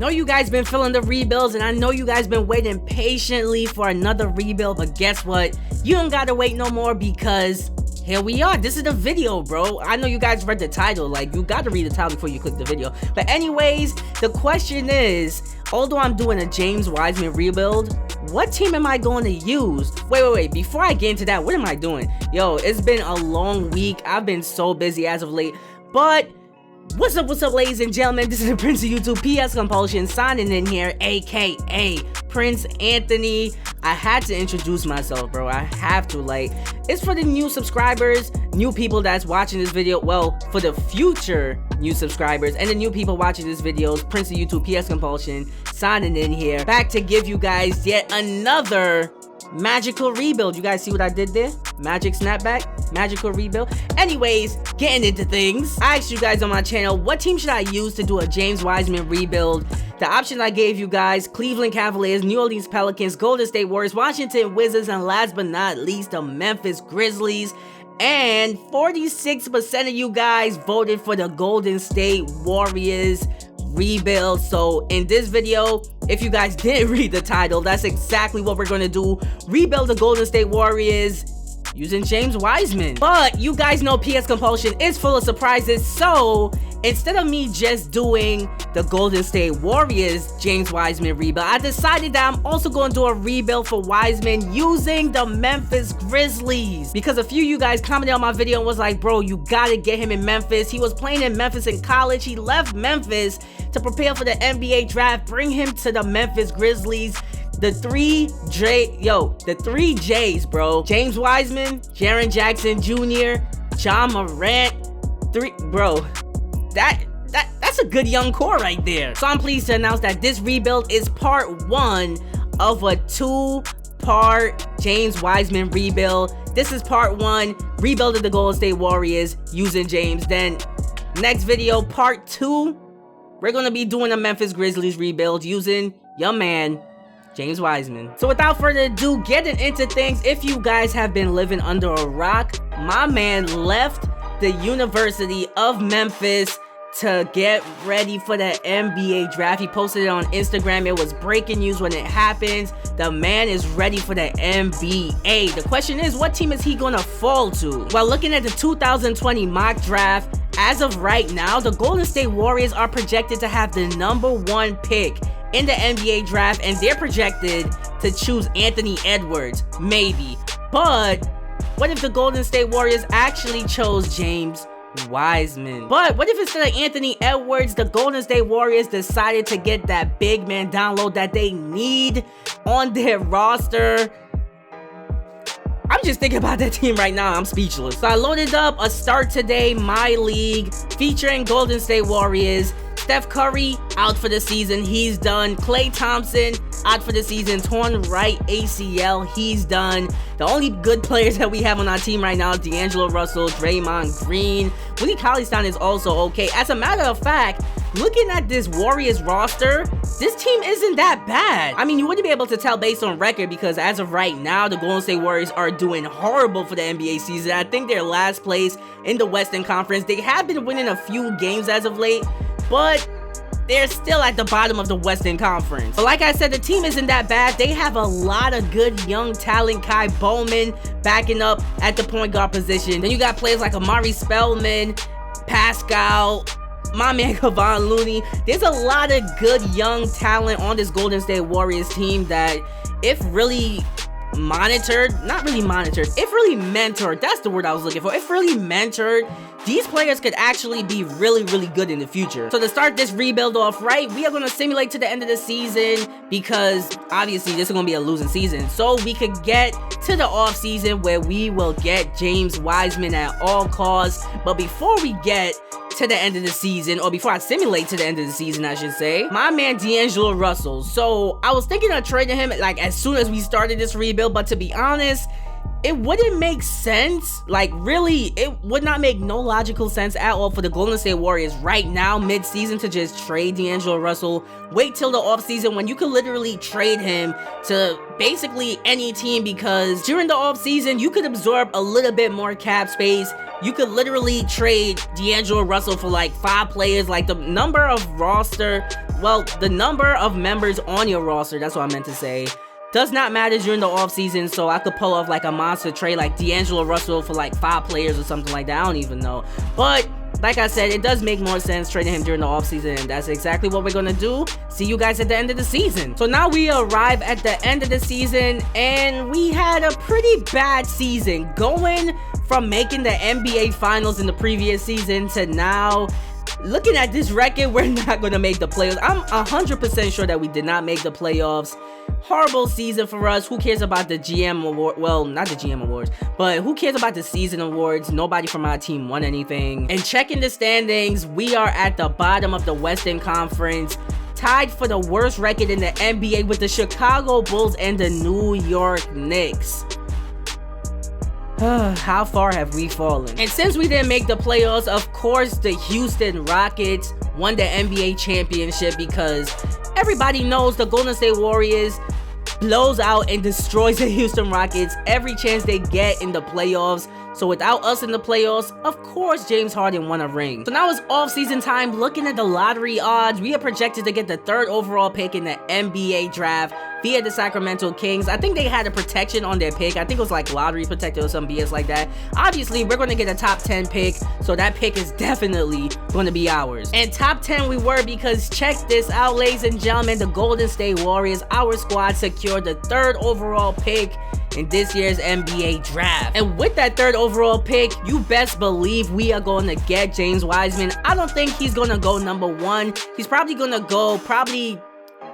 Know you guys been feeling the rebuilds, and I know you guys been waiting patiently for another rebuild, but guess what? You don't gotta wait no more because here we are. This is the video, bro. I know you guys read the title. Like, you gotta read the title before you click the video. But anyways, the question is, although I'm doing a James Wiseman rebuild, what team am I going to use? Wait. Before I get into that, what am I doing? Yo, it's been a long week. I've been so busy as of late. But what's up, ladies and gentlemen? This is the Prince of YouTube, PS Compulsion, signing in here, aka Prince Anthony. I had to introduce myself, bro. I have to. Like, it's for the new subscribers, new people that's watching this video. Well, for the future new subscribers and the new people watching this video, Prince of YouTube, PS Compulsion, signing in here, back to give you guys yet another magical rebuild. You guys see what I did there? Magic snapback, magical rebuild. Anyways, getting into things, I asked you guys on my channel, what team should I use to do a James Wiseman rebuild? The options I gave you guys: Cleveland Cavaliers, New Orleans Pelicans, Golden State Warriors, Washington Wizards, and last but not least, the Memphis Grizzlies. And 46% of you guys voted for the Golden State Warriors rebuild. So in this video, if you guys didn't read the title, that's exactly what we're gonna do. Rebuild the Golden State Warriors using James Wiseman. But you guys know PS Compulsion is full of surprises, so instead of me just doing the Golden State Warriors James Wiseman rebuild, I decided that I'm also going to do a rebuild for Wiseman using the Memphis Grizzlies, because a few of you guys commented on my video and was like, bro, you gotta get him in Memphis. He was playing in Memphis in college. He left Memphis to prepare for the NBA draft. Bring him to the Memphis Grizzlies. The three J's, bro. James Wiseman, Jaren Jackson Jr., John Morant. Bro, that's a good young core right there. So I'm pleased to announce that this rebuild is part one of a two-part James Wiseman rebuild. This is part one, rebuilding the Golden State Warriors using James. Then next video, part two, we're gonna be doing a Memphis Grizzlies rebuild using your man, James Wiseman. So without further ado, getting into things, if you guys have been living under a rock, my man left the University of Memphis to get ready for the NBA draft. He posted it on Instagram. It was breaking news when it happened. The man is ready for the NBA. The question is, what team is he gonna fall to? Well, looking at the 2020 mock draft, as of right now, the Golden State Warriors are projected to have the #1 pick in the NBA draft, and they're projected to choose Anthony Edwards, maybe. But what if the Golden State Warriors actually chose James Wiseman? But what if instead of Anthony Edwards, the Golden State Warriors decided to get that big man download that they need on their roster? I'm just thinking about that team right now. I'm speechless. So I loaded up a Start Today Myleague featuring Golden State Warriors. Steph Curry out for the season, he's done. Klay Thompson out for the season, torn right ACL, he's done. The only good players that we have on our team right now is D'Angelo Russell, Draymond Green. Willie Cauley-Stein is also okay. As a matter of fact, looking at this Warriors roster, this team isn't that bad. I mean, you wouldn't be able to tell based on record, because as of right now, the Golden State Warriors are doing horrible for the NBA season. I think they're last place in the Western Conference. They have been winning a few games as of late, but they're still at the bottom of the Western Conference. But like I said, the team isn't that bad. They have a lot of good young talent. Kai Bowman backing up at the point guard position. Then you got players like Amari Spellman, Pascal, my man Kevon Looney. There's a lot of good young talent on this Golden State Warriors team that, if really monitored, not really monitored, if really mentored, that's the word I was looking for, if really mentored, these players could actually be really good in the future. So to start this rebuild off right, we are going to simulate to the end of the season, because obviously this is going to be a losing season, so we could get to the off season where we will get James Wiseman at all costs. But before we get to the end of the season, or before I simulate to the end of the season, I should say, my man D'Angelo Russell. So I was thinking of trading him like as soon as we started this rebuild, but to be honest, it wouldn't make sense. Like, really, it would not make no logical sense at all for the Golden State Warriors right now, mid-season, to just trade D'Angelo Russell. Wait till the offseason when you could literally trade him to basically any team, because during the offseason, you could absorb a little bit more cap space. You could literally trade D'Angelo Russell for like 5 players. Like, the number of roster well, the number of members on your roster, that's what I meant to say, does not matter during the offseason. So I could pull off like a monster trade like D'Angelo Russell for like 5 players or something like that. I don't even know. But like I said, it does make more sense trading him during the offseason, and that's exactly what we're gonna do. See you guys at the end of the season. So now we arrive at the end of the season, and we had a pretty bad season, going from making the NBA Finals in the previous season to now looking at this record, we're not gonna make the playoffs. I'm 100% sure that we did not make the playoffs. Horrible season for us. Who cares about the GM award? Well, not the GM awards, but who cares about the season awards? Nobody from our team won anything. And checking the standings, we are at the bottom of the Western Conference, tied for the worst record in the NBA with the Chicago Bulls and the New York Knicks. How far have we fallen? And since we didn't make the playoffs, of course the Houston Rockets won the NBA championship, because everybody knows the Golden State Warriors blows out and destroys the Houston Rockets every chance they get in the playoffs. So without us in the playoffs, of course James Harden won a ring. So now it's off-season time. Looking at the lottery odds, we are projected to get the 3rd overall pick in the NBA draft via the Sacramento Kings. I think they had a protection on their pick. I think it was like lottery protected or some BS like that. Obviously, we're going to get a top 10 pick, so that pick is definitely going to be ours. And top 10 we were, because check this out, ladies and gentlemen, the Golden State Warriors, our squad, secured the 3rd overall pick in this year's NBA draft. And with that 3rd overall pick, you best believe we are going to get James Wiseman. I don't think he's going to go number 1. He's probably going to go 3rd,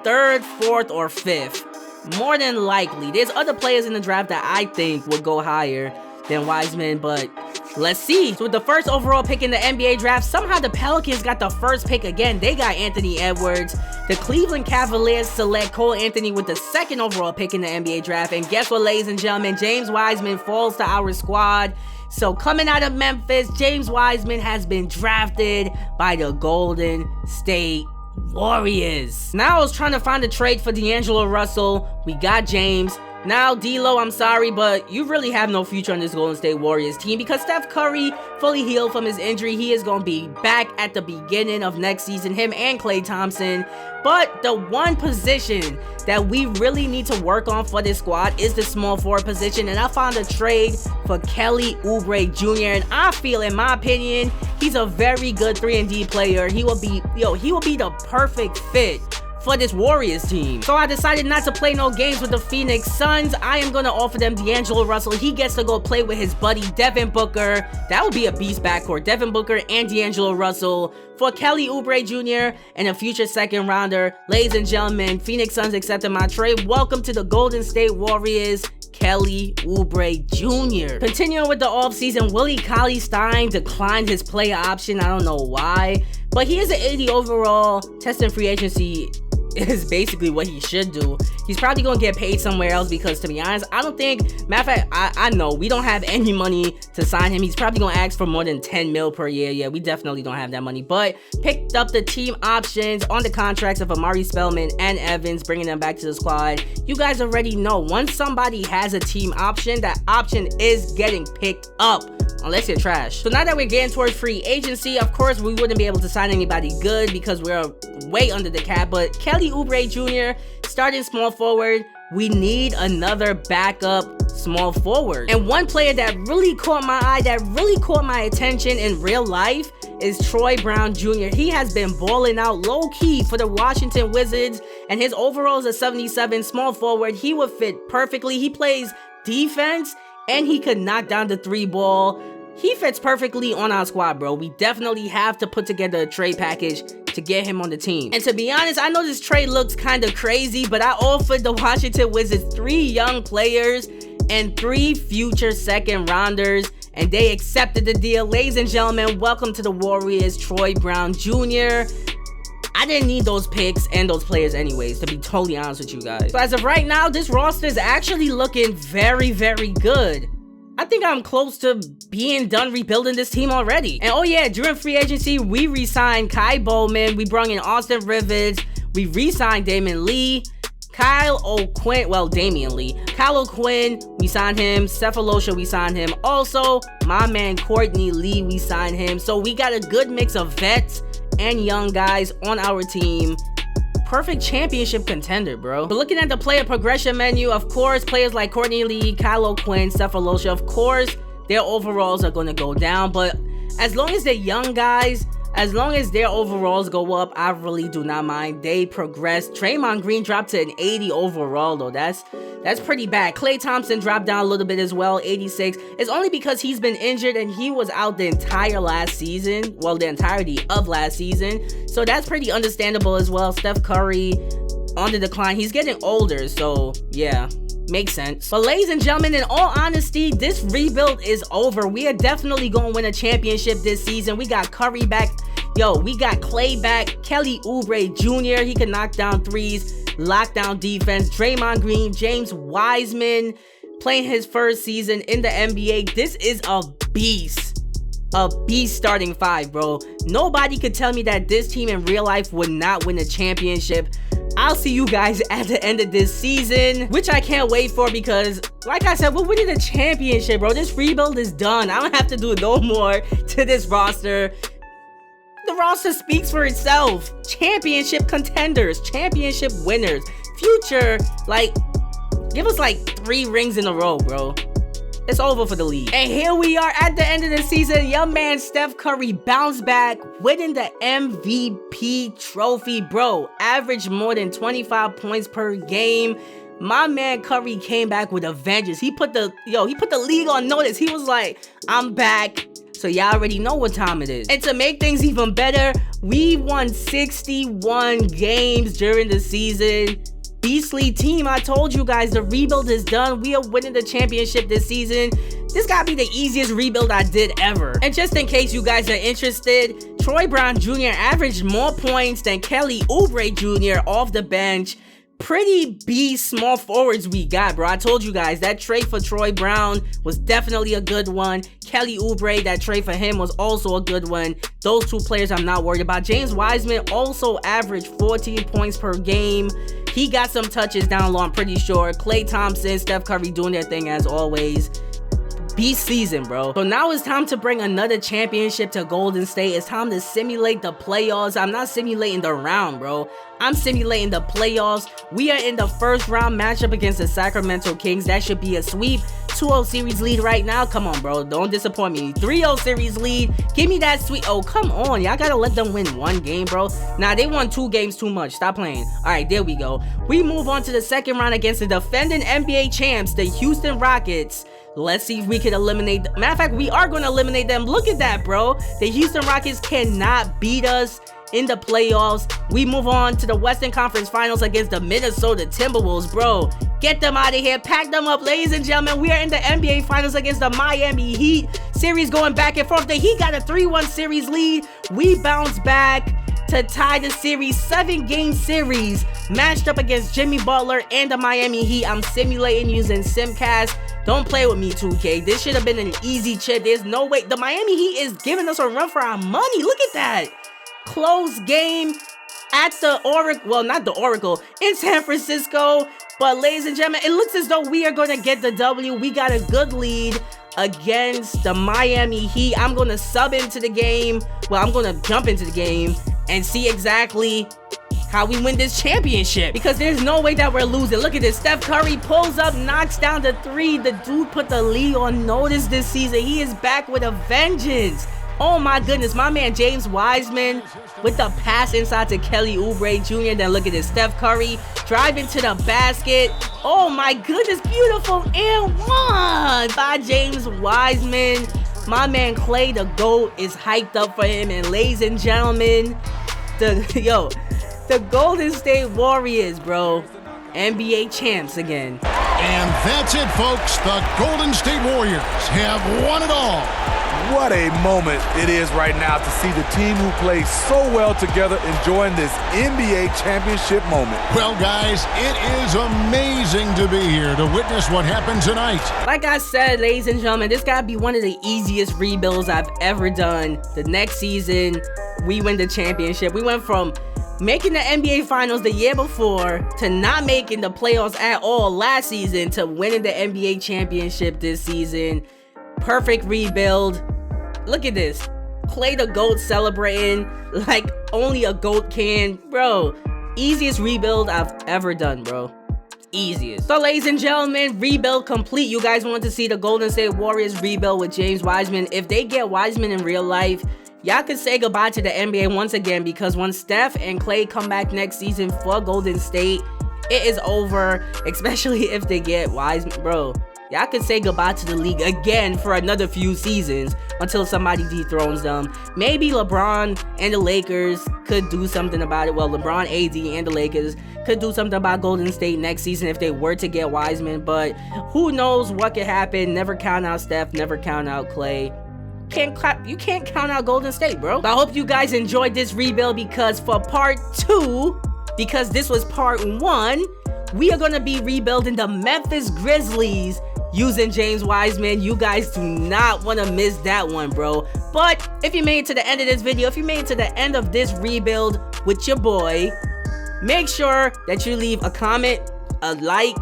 4th, or 5th. More than likely. There's other players in the draft that I think would go higher than Wiseman, but let's see. So with the 1st overall pick in the NBA draft, somehow the Pelicans got the 1st pick again. They got Anthony Edwards. The Cleveland Cavaliers select Cole Anthony with the 2nd overall pick in the NBA draft. And guess what, ladies and gentlemen? James Wiseman falls to our squad. So coming out of Memphis, James Wiseman has been drafted by the Golden State Warriors. Now I was trying to find a trade for D'Angelo Russell. We got James. Now, D'Lo, I'm sorry, but you really have no future on this Golden State Warriors team, because Steph Curry fully healed from his injury. He is going to be back at the beginning of next season, him and Klay Thompson. But the one position that we really need to work on for this squad is the small forward position, and I found a trade for Kelly Oubre Jr., and I feel, in my opinion, he's a very good 3-and-D player. He will be the perfect fit for this Warriors team. So I decided not to play no games with the Phoenix Suns. I am going to offer them D'Angelo Russell. He gets to go play with his buddy Devin Booker. That would be a beast backcourt. Devin Booker and D'Angelo Russell for Kelly Oubre Jr. and a future 2nd rounder. Ladies and gentlemen, Phoenix Suns accepted my trade. Welcome to the Golden State Warriors, Kelly Oubre Jr. Continuing with the offseason, Willie Cauley-Stein declined his player option. I don't know why, but he is an 80 overall. Testing free agency is basically what he should do. He's probably gonna get paid somewhere else, because to be honest, I don't think, matter of fact, I know we don't have any money to sign him. He's probably gonna ask for more than 10 mil per year. Yeah, we definitely don't have that money, but picked up the team options on the contracts of Amari Spellman and Evans, bringing them back to the squad. You guys already know, once somebody has a team option, that option is getting picked up, unless you're trash. So now that we're getting towards free agency, of course we wouldn't be able to sign anybody good because we're way under the cap, but Kelly Oubre Jr. starting small forward. We need another backup small forward. And one player that really caught my eye, that really caught my attention in real life, is Troy Brown Jr. He has been balling out low-key for the Washington Wizards, and his overall is a 77 small forward. He would fit perfectly. He plays defense, and he could knock down the 3 ball. He fits perfectly on our squad, bro. We definitely have to put together a trade package to get him on the team. And to be honest, I know this trade looks kind of crazy, but I offered the Washington Wizards 3 young players and 3 future 2nd rounders, and they accepted the deal. Ladies and gentlemen, welcome to the Warriors, Troy Brown Jr. I didn't need those picks and those players anyways, to be totally honest with you guys. So as of right now, this roster is actually looking very, very good. I think I'm close to being done rebuilding this team already. And oh yeah, during free agency, we re-signed Kai Bowman, we brought in Austin Rivers, we re-signed Damian Lee, Kyle O'Quinn, we signed him, Cephalosha, we signed him. Also, my man Courtney Lee, we signed him. So we got a good mix of vets and young guys on our team. perfect championship contender, bro. But looking at the player progression menu, of course, players like Courtney Lee, Kylo Quinn, Cephalosha, of course, their overalls are going to go down. But as long as they're young guys, as long as their overalls go up, I really do not mind. They progress. Draymond Green dropped to an 80 overall, though. That's pretty bad. Klay Thompson dropped down a little bit as well, 86. It's only because he's been injured and he was out the entire last season. Well, the entirety of last season. So that's pretty understandable as well. Steph Curry on the decline. He's getting older, so yeah. Makes sense. But ladies and gentlemen, in all honesty, this rebuild is over. We are definitely going to win a championship this season. We got Curry back. Yo, we got Klay back. Kelly Oubre Jr. He can knock down threes, lock down defense. Draymond Green, James Wiseman playing his first season in the NBA. This is a beast. A beast starting five, bro. Nobody could tell me that this team in real life would not win a championship. I'll see you guys at the end of this season, which I can't wait for because, like I said, we're winning the championship, bro. This rebuild is done. I don't have to do no more to this roster. The roster speaks for itself. Championship contenders, championship winners, future, like, give us like 3 rings in a row, bro. It's over for the league. And here we are at the end of the season. Young man Steph Curry bounced back, winning the MVP trophy, bro. Averaged more than 25 points per game. My man Curry came back with a vengeance. He put the league on notice. He was like, I'm back. So y'all already know what time it is. And to make things even better, we won 61 games during the season. Beastly team. I told you guys the rebuild is done. We are winning the championship this season. This gotta be the easiest rebuild I did ever. And just in case you guys are interested, Troy Brown Jr. averaged more points than Kelly Oubre Jr. off the bench. Pretty beast small forwards we got, bro. I told you guys that trade for Troy Brown was definitely a good one. Kelly Oubre, that trade for him was also a good one. Those 2 players I'm not worried about. James Wiseman also averaged 14 points per game. He got some touches down low, I'm pretty sure. Klay Thompson, Steph Curry doing their thing as always. Beast season, bro. So now it's time to bring another championship to Golden State. It's time to simulate the playoffs. I'm not simulating the round, bro. I'm simulating the playoffs. We are in the first round matchup against the Sacramento Kings. That should be a sweep. 2-0 series lead right now. Come on, bro. Don't disappoint me. 3-0 series lead. Give me that sweep. Oh, come on. Y'all gotta let them win 1 game, bro. Nah, they won 2 games too much. Stop playing. All right, there we go. We move on to the second round against the defending NBA champs, the Houston Rockets. Let's see if we can eliminate them. Matter of fact, we are going to eliminate them. Look at that, bro. The Houston Rockets cannot beat us in the playoffs. We move on to the Western Conference Finals against the Minnesota Timberwolves, bro. Get them out of here. Pack them up, ladies and gentlemen. We are in the NBA Finals against the Miami Heat. Series going back and forth. The Heat got a 3-1 series lead. We bounce back to tie the series, 7-game series, matched up against Jimmy Butler and the Miami Heat. I'm simulating using Simcast. Don't play with me, 2K. This should have been an easy chip. There's no way. The Miami Heat is giving us a run for our money. Look at that. Close game at the Oracle. Well, not the Oracle. In San Francisco. But ladies and gentlemen, it looks as though we are going to get the W. We got a good lead against the Miami Heat. I'm going to sub into the game. Well, I'm going to jump into the game and see exactly how we win this championship, because there's no way that we're losing. Look at this. Steph Curry pulls up, knocks down the 3. The dude put the league on notice this season. He is back with a vengeance. Oh my goodness, my man James Wiseman with the pass inside to Kelly Oubre Jr. Then look at this, Steph Curry driving to the basket. Oh my goodness, beautiful and 1 by James Wiseman. My man Klay, the GOAT, is hyped up for him. And ladies and gentlemen, the Golden State Warriors, bro, NBA champs again. And that's it, folks. The Golden State Warriors have won it all. What a moment it is right now to see the team who plays so well together enjoying this NBA championship moment. Well, guys, it is amazing to be here to witness what happened tonight. Like I said, ladies and gentlemen, this gotta be one of the easiest rebuilds I've ever done. The next season, we win the championship. We went from making the NBA Finals the year before to not making the playoffs at all last season to winning the NBA championship this season. Perfect rebuild. Look at this. Klay the GOAT celebrating like only a GOAT can. Bro, Easiest rebuild I've ever done, bro. Easiest. So ladies and gentlemen, rebuild complete. You guys want to see the Golden State Warriors rebuild with James Wiseman. If they get Wiseman in real life, y'all could say goodbye to the NBA once again, because when Steph and Klay come back next season for Golden State, it is over, especially if they get Wiseman, bro. Y'all could say goodbye to the league again for another few seasons until somebody dethrones them. Maybe LeBron and the Lakers could do something about it. Well, LeBron, AD, and the Lakers could do something about Golden State next season if they were to get Wiseman. But who knows what could happen. Never count out Steph. Never count out Klay. You can't count out Golden State, bro. I hope you guys enjoyed this rebuild, because for part 2, because this was part 1, we are going to be rebuilding the Memphis Grizzlies using James Wiseman. You guys do not want to miss that one, bro. But if you made it to the end of this video, if you made it to the end of this rebuild with your boy, make sure that you leave a comment, a like,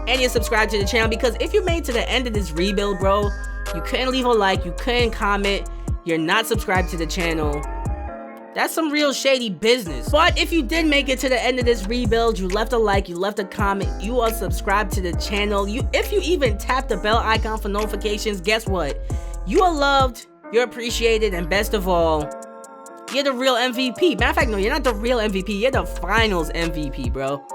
and you subscribe to the channel, because if you made it to the end of this rebuild, bro, you couldn't leave a like, you couldn't comment, you're not subscribed to the channel. That's some real shady business. But if you did make it to the end of this rebuild, you left a like, you left a comment, you are subscribed to the channel, if you even tap the bell icon for notifications, guess what? You are loved, you're appreciated, and best of all, you're the real MVP. Matter of fact, no, you're not the real MVP, you're the finals MVP, bro.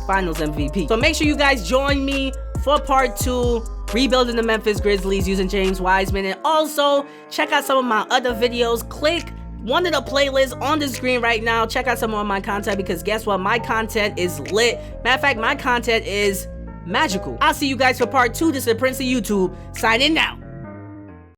Finals MVP. So make sure you guys join me for part 2, rebuilding the Memphis Grizzlies using James Wiseman. And also, check out some of my other videos. Click one of the playlists on the screen right now. Check out some more of my content, because guess what? My content is lit. Matter of fact, my content is magical. I'll see you guys for part 2. This is the Prince of YouTube, signing out.